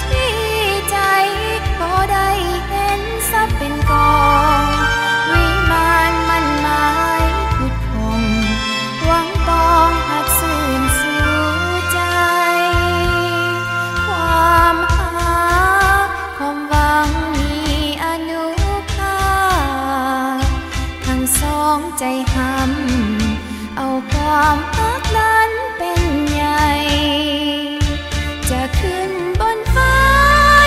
ที่ใจก็ได้เห็นซับเป็นกองวิมานมันหมายพุทธองหวังปองหักซื่นสู่ใจความหาความหวังมีอนุภาพทั้งสองใจห้ำเอาความรักนั้นเป็นใหญ่จะขึ้นบนฟ้า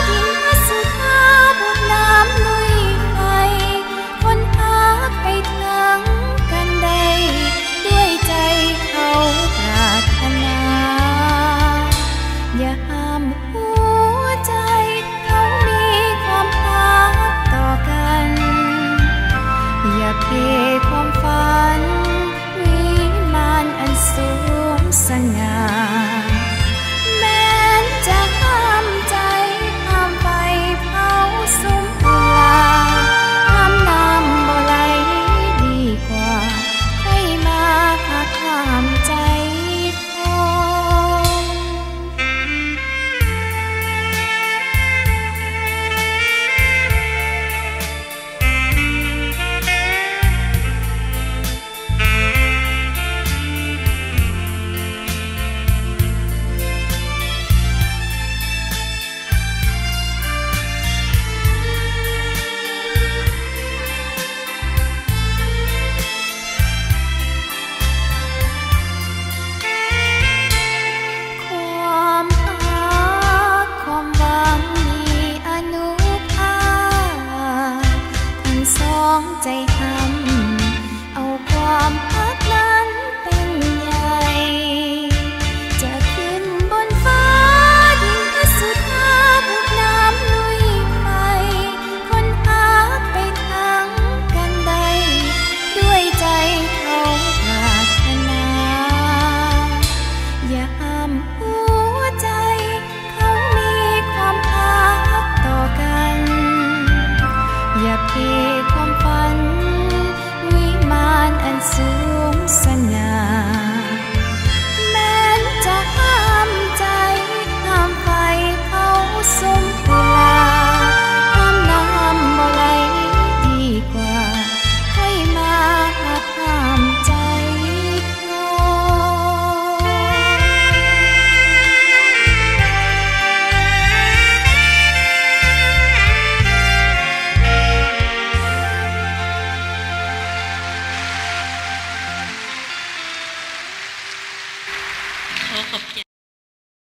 ดินพัสุธาบุกน้ำลุยไฟคนหาไปทั้งกันใดด้วยใจเขาปรารถนาอย่าห้ามหัวใจเขามีความรักต่อกันอย่าเพความฝันวิมานอันสูงสง่าแม้นจะห้ามใจห้ามไปเผาสุมกุลาห้ามน้ำบ่ไหลดีกว่าให้มาหักห้ามใจพใจห้ำเอาความรักนั้นเป็นใหญ่จะขึ้นบนฟ้าดินพัสุธาบุกน้ำลุยไฟคนหาไปทั้งกันใดด้วยใจเขาปรารถนาอย่าห้ามหัวใจเขามีความรักต่อกันอย่าเพความฝันวิมานอันสูงสง่าแม้นจะห้ามใจห้ามไฟเผาสุมกุลาห้ามน้ำบ่ไหลดีกว่าค่อยมาหักห้ามใจขอบคุณ